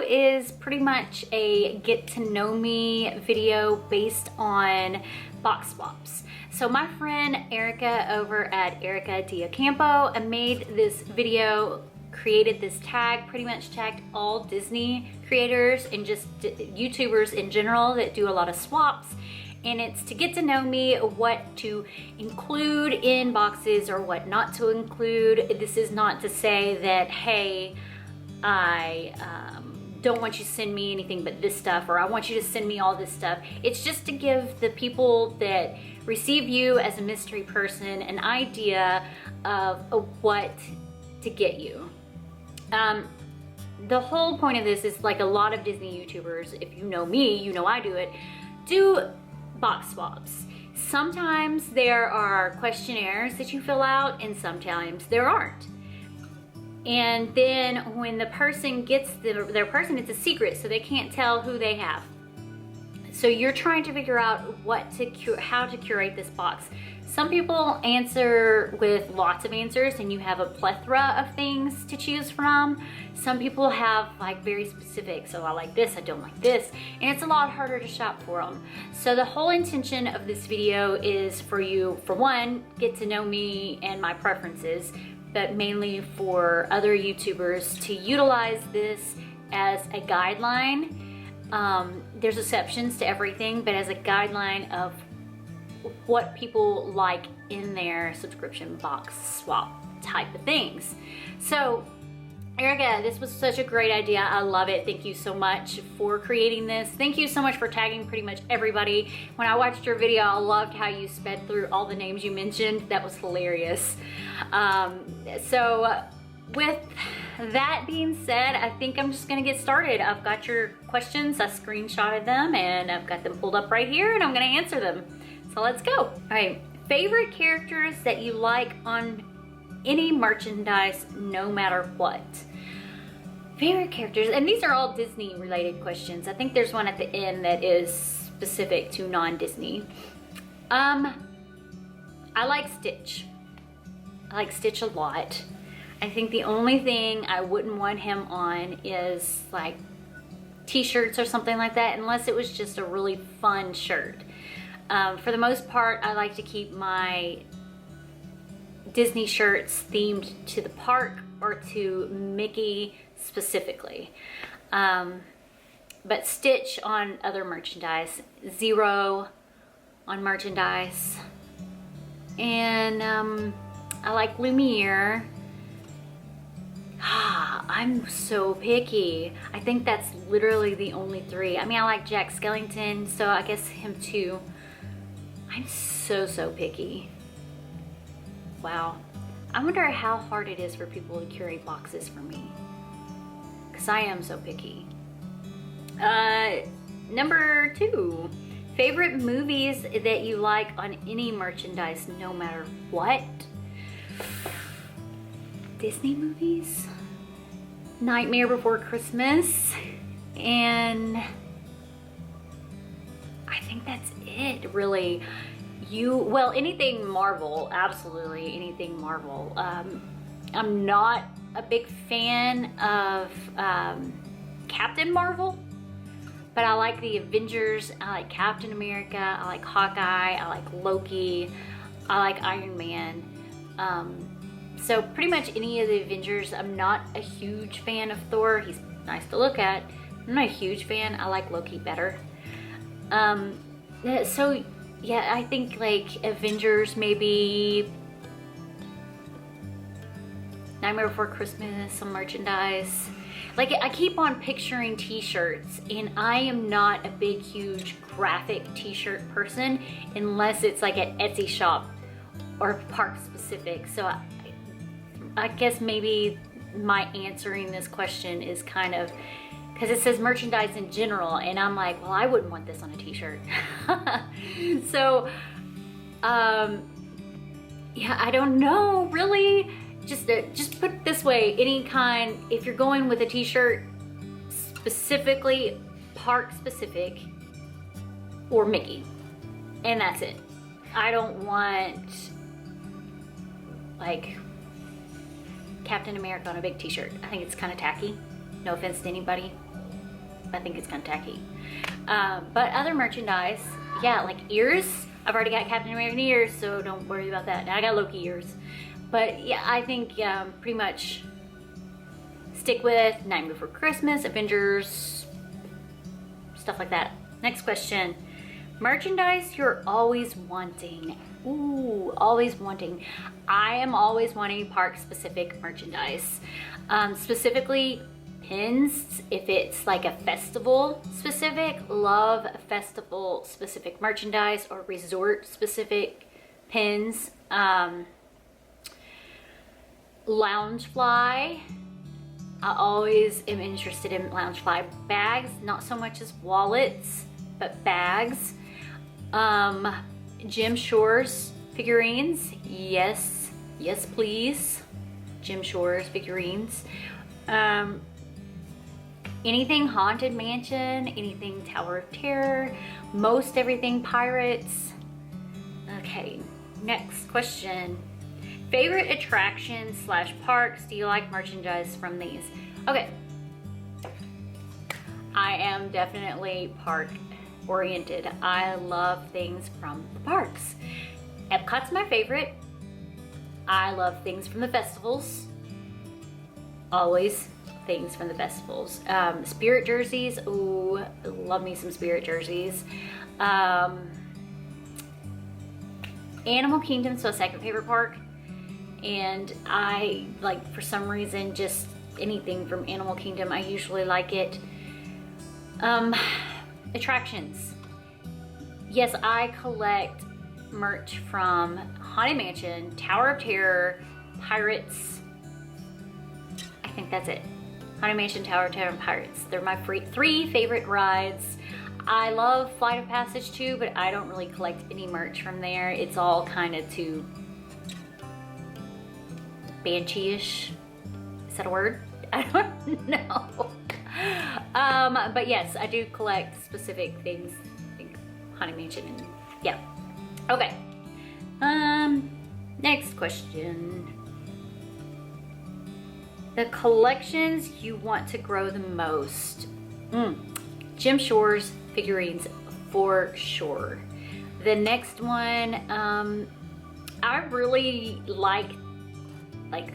is pretty much a get to know me video based on box swaps. So my friend Erica over at Erica Diacampo made this video, created this tag, pretty much tagged all Disney creators and just YouTubers in general that do a lot of swaps. And it's to get to know me, what to include in boxes or what not to include. This is not to say that, hey, I don't want you to send me anything but this stuff, or I want you to send me all this stuff. It's just to give the people that receive you as a mystery person an idea of what to get you. The whole point of this is, like a lot of Disney YouTubers, if you know me, you know I do it, do box swaps. Sometimes there are questionnaires that you fill out and sometimes there aren't. And then when the person gets their person, it's a secret, so they can't tell who they have. So you're trying to figure out how to curate this box. Some people answer with lots of answers and you have a plethora of things to choose from. Some people have like very specific, so I like this, I don't like this, and it's a lot harder to shop for them. So the whole intention of this video is for you, for one, get to know me and my preferences, but mainly for other YouTubers to utilize this as a guideline. There's exceptions to everything, but as a guideline of what people like in their subscription box swap type of things. So Erica, this was such a great idea. I love it. Thank you so much for creating this. Thank you so much for tagging pretty much everybody. When I watched your video, I loved how you sped through all the names you mentioned. That was hilarious. So with that being said, I think I'm just gonna get started. I've got your questions, I screenshotted them and I've got them pulled up right here and I'm gonna answer them. So let's go. All right, favorite characters that you like on any merchandise, no matter what. Favorite characters, and these are all Disney related questions. I think there's one at the end that is specific to non-Disney. I like Stitch. I like Stitch a lot. I think the only thing I wouldn't want him on is like t-shirts or something like that, unless it was just a really fun shirt. For the most part, I like to keep my Disney shirts themed to the park or to Mickey specifically. But Stitch on other merchandise, Zero on merchandise, and I like Lumiere. I'm so picky. I think that's literally the only three. I mean, I like Jack Skellington, so I guess him too. I'm so picky. Wow. I wonder how hard it is for people to curate boxes for me, because I am so picky. Number 2, favorite movies that you like on any merchandise, no matter what. Disney movies, Nightmare Before Christmas, and I think that's it, really. Well, anything Marvel, absolutely anything Marvel. I'm not a big fan of Captain Marvel, but I like the Avengers, I like Captain America, I like Hawkeye, I like Loki, I like Iron Man. So pretty much any of the Avengers. I'm not a huge fan of Thor. He's nice to look at. I'm not a huge fan. I like Loki better. So yeah, I think like Avengers, maybe Nightmare Before Christmas, some merchandise. Like, I keep on picturing t-shirts, and I am not a big, huge graphic t-shirt person unless it's like an Etsy shop or park specific. So I guess maybe my answering this question is kind of, because it says merchandise in general, and I'm like, well, I wouldn't want this on a t-shirt. So, yeah, I don't know, really. Just put it this way, any kind, if you're going with a t-shirt, specifically park specific or Mickey, and that's it. I don't want like Captain America on a big t-shirt. I think it's kind of tacky. No offense to anybody. I think it's kind of tacky. But other merchandise, yeah, like ears. I've already got Captain American ears, so don't worry about that. Now I got Loki ears. But yeah, I think pretty much stick with Nightmare Before Christmas, Avengers, stuff like that. Next question. Merchandise you're always wanting. Ooh, always wanting. I am always wanting park-specific merchandise. Specifically pins, if it's like a festival specific, love festival specific merchandise or resort specific pins. Loungefly, I always am interested in Loungefly bags, not so much as wallets, but bags. Jim Shore's figurines, yes please. Jim Shore's figurines. Anything Haunted Mansion, anything Tower of Terror, most everything Pirates. Okay, next question. Favorite attractions / parks, do you like merchandise from these? Okay, I am definitely park oriented. I love things from the parks. Epcot's my favorite. I love things from the festivals. Always things from the festivals. Spirit jerseys, ooh, love me some Spirit jerseys. Animal Kingdom's my second favorite park. And I like, for some reason, just anything from Animal Kingdom, I usually like it. Attractions. Yes, I collect merch from Haunted Mansion, Tower of Terror, Pirates. I think that's it. Haunted Mansion, Tower of Terror, and Pirates. They're my three favorite rides. I love Flight of Passage too, but I don't really collect any merch from there. It's all kind of too Banshee-ish. Is that a word? I don't know. But yes, I do collect specific things. I think Haunted Mansion and yeah. Okay. Next question. The collections you want to grow the most. Jim Shore's figurines for sure. The next one, I really like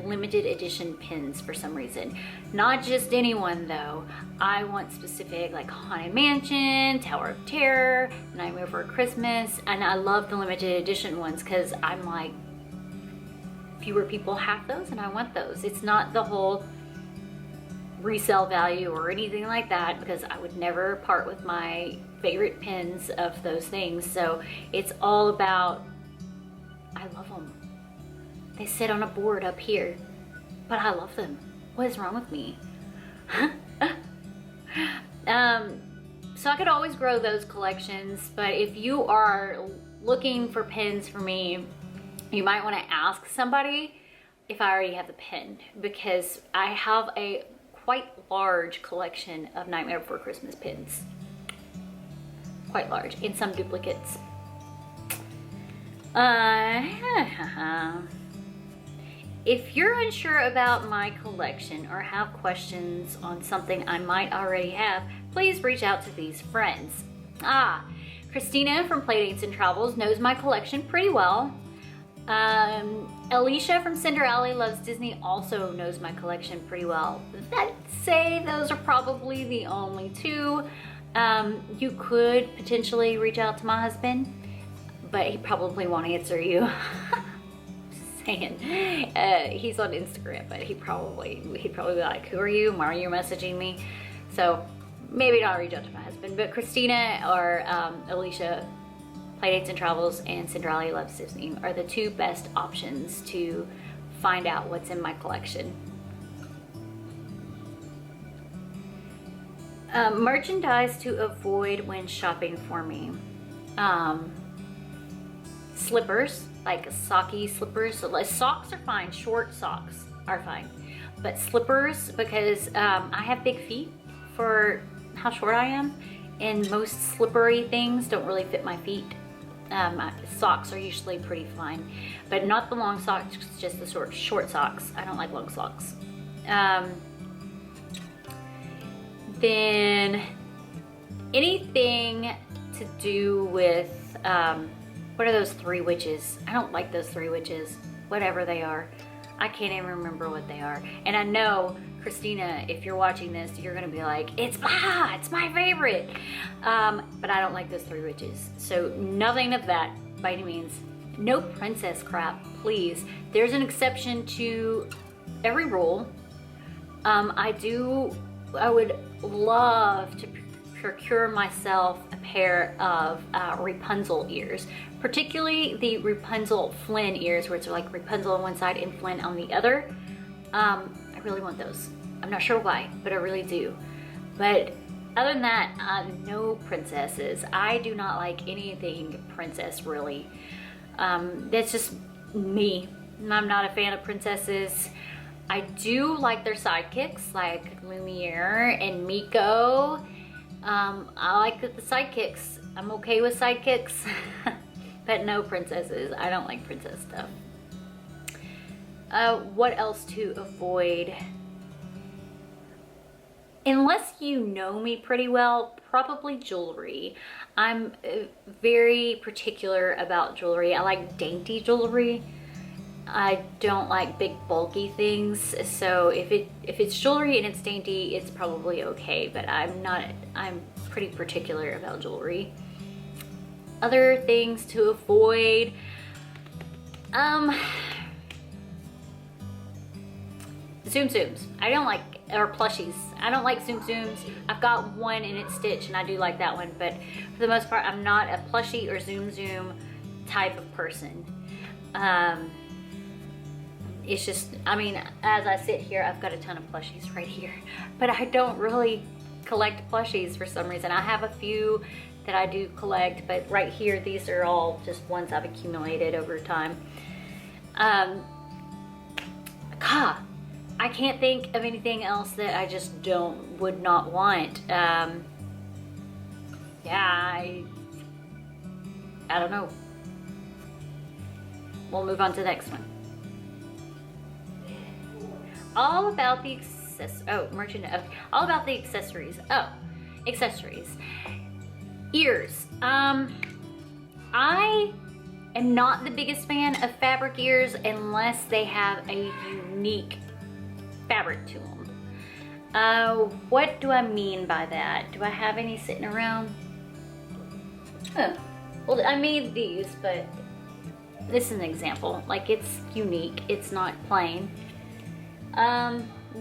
limited edition pins for some reason. Not just anyone though. I want specific like Haunted Mansion, Tower of Terror, Nightmare Before Christmas, and I love the limited edition ones because I'm like, fewer people have those and I want those. It's not the whole resale value or anything like that because I would never part with my favorite pins of those things. So it's all about, I love them. They sit on a board up here, but I love them. What is wrong with me? So I could always grow those collections, but if you are looking for pins for me, you might want to ask somebody if I already have the pin, because I have a quite large collection of Nightmare Before Christmas pins. Quite large, and some duplicates. If you're unsure about my collection or have questions on something I might already have, please reach out to these friends. Christina from Playdates and Travels knows my collection pretty well. Alicia from Cinder Loves Disney also knows my collection pretty well. I'd say those are probably the only two. You could potentially reach out to my husband, but he probably won't answer you. Saying. He's on Instagram, but he'd probably be like, who are you? Why are you messaging me? So maybe not reach out to my husband, but Christina or Alicia, Playdates and Travels, and Cinderella Loves Disney are the two best options to find out what's in my collection. Merchandise to avoid when shopping for me. Slippers, like socky slippers. So like socks are fine, short socks are fine, but slippers, because I have big feet for how short I am, and most slippery things don't really fit my feet. Socks are usually pretty fine, but not the long socks, just the short socks. I don't like long socks. Then anything to do with, what are those three witches? I don't like those three witches, whatever they are. I can't even remember what they are. And I know, Christina, if you're watching this, you're gonna be like, it's my favorite. But I don't like those three witches. So nothing of that by any means. No princess crap, please. There's an exception to every rule. I would love to procure myself a pair of Rapunzel ears, particularly the Rapunzel Flynn ears, where it's like Rapunzel on one side and Flynn on the other. I really want those. I'm not sure why, but I really do. But other than that, no princesses. I do not like anything princess, really. That's just me. I'm not a fan of princesses. I do like their sidekicks, like Lumiere and Miko. I like the sidekicks. I'm okay with sidekicks, but no princesses. I don't like princess stuff. What else to avoid? Unless you know me pretty well, probably jewelry. I'm very particular about jewelry. I like dainty jewelry. I don't like big bulky things. So if it's jewelry and it's dainty, it's probably okay, but I'm pretty particular about jewelry. Other things to avoid, Zoom zooms. I don't like, or plushies. I don't like Zoom zooms. I've got one and it's Stitch and I do like that one, but for the most part, I'm not a plushie or Zoom zoom type of person. It's just, I mean, as I sit here, I've got a ton of plushies right here, but I don't really collect plushies for some reason. I have a few that I do collect, but right here, these are all just ones I've accumulated over time. I can't think of anything else that I just would not want. Yeah, I don't know. We'll move on to the next one. All about the all about the accessories. Oh, accessories. Ears. I am not the biggest fan of fabric ears unless they have a unique fabric to them. What do I mean by that? Do I have any sitting around? Oh, well, I made these, but this is an example. Like, it's unique. It's not plain.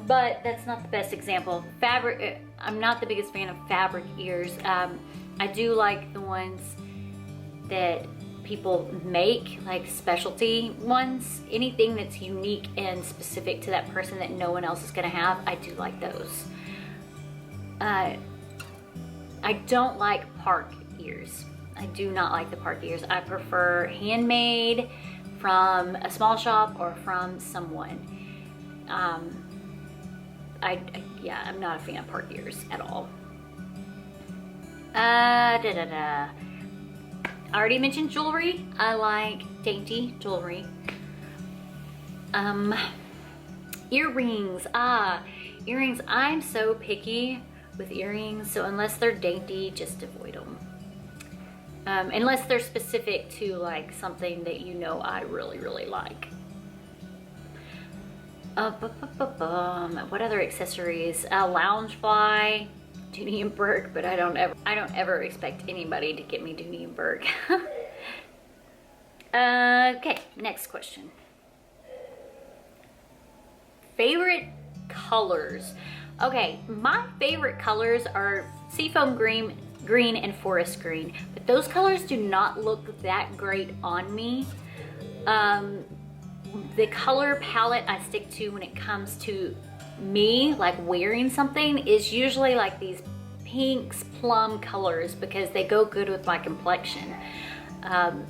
But that's not the best example. Fabric, I'm not the biggest fan of fabric ears. I do like the ones that people make, like specialty ones. Anything that's unique and specific to that person that no one else is gonna have, I do like those. I don't like park ears. I do not like the park ears. I prefer handmade from a small shop or from someone. Yeah, I'm not a fan of park ears at all. I already mentioned jewelry. I like dainty jewelry. Earrings. Earrings. I'm so picky with earrings, so unless they're dainty, just avoid them. Unless they're specific to like something that you know I really, really like. What other accessories? Loungefly, Dooney and Bourke, but I don't ever expect anybody to get me Dooney and Bourke. Okay, next question. Favorite colors. Okay, my favorite colors are seafoam green and forest green, but those colors do not look that great on me. The color palette I stick to when it comes to me, like wearing something, is usually like these pinks, plum colors, because they go good with my complexion.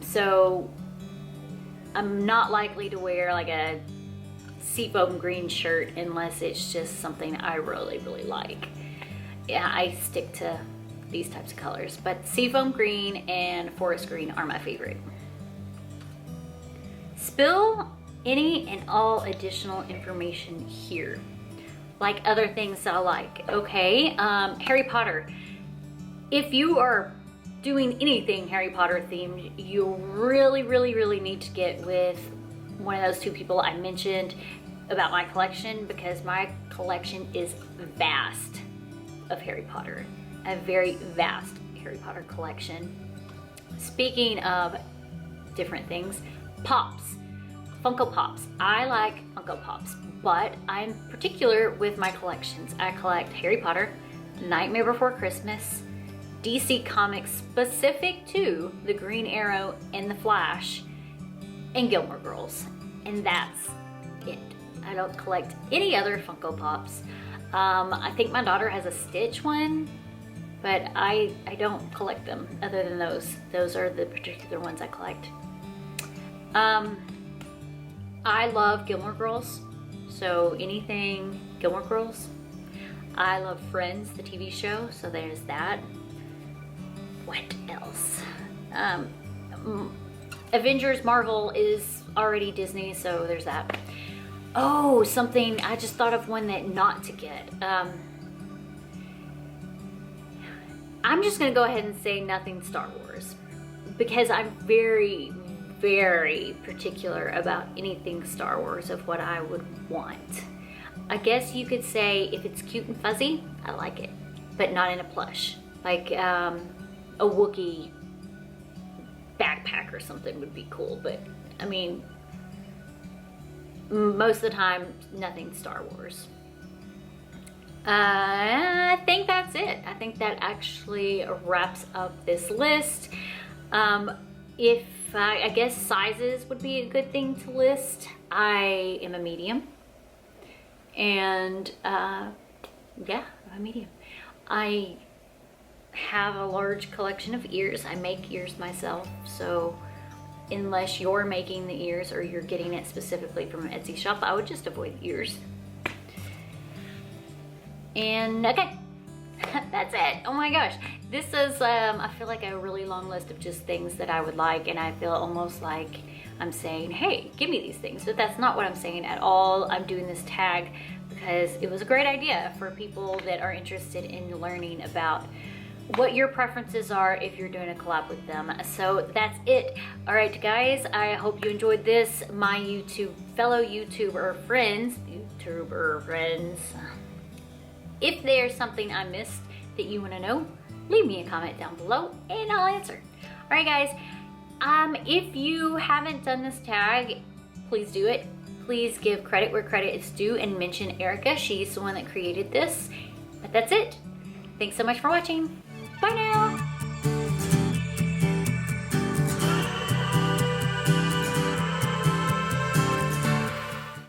So I'm not likely to wear like a seafoam green shirt unless it's just something I really, really like. Yeah, I stick to these types of colors, but seafoam green and forest green are my favorite. Spill any and all additional information here, like other things that I like. Okay, Harry Potter. if you are doing anything Harry Potter themed, you really need to get with one of those two people I mentioned about my collection, because my collection is vast of Harry Potter. A very vast Harry Potter collection. Speaking of different things, Pops, Funko Pops. I like Funko Pops, but I'm particular with my collections. I collect Harry Potter, Nightmare Before Christmas, DC Comics specific to the Green Arrow and the Flash, and Gilmore Girls. And that's it. I don't collect any other Funko Pops. I think my daughter has a Stitch one, but I don't collect them other than those. Those are the particular ones I collect. I love Gilmore Girls, so anything Gilmore Girls. I love Friends, the TV show, so there's that. What else? Avengers Marvel is already Disney, so there's that. Oh, something, I just thought of one that not to get. I'm just gonna go ahead and say nothing Star Wars, because I'm very particular about anything Star Wars of what I would want. I guess you could say if it's cute and fuzzy, I like it, but not in a plush. Like a Wookiee backpack or something would be cool, but I mean, most of the time, nothing Star Wars. I think that's it. I think that actually wraps up this list. I guess sizes would be a good thing to list. I am a medium. And yeah, I'm a medium. I have a large collection of ears. I make ears myself, so unless you're making the ears or you're getting it specifically from an Etsy shop, I would just avoid ears. And okay, that's it. Oh my gosh, this is I feel like a really long list of just things that I would like, and I feel almost like I'm saying, hey, give me these things, but that's not what I'm saying at all. I'm doing this tag because it was a great idea for people that are interested in learning about what your preferences are if you're doing a collab with them. So that's it. All right, guys, I hope you enjoyed this. My fellow YouTuber friends, if there's something I missed that you want to know, leave me a comment down below and I'll answer. All right, guys, if you haven't done this tag, please do it. Please give credit where credit is due and mention Erica. She's the one that created this. But that's it. Thanks so much for watching. Bye now.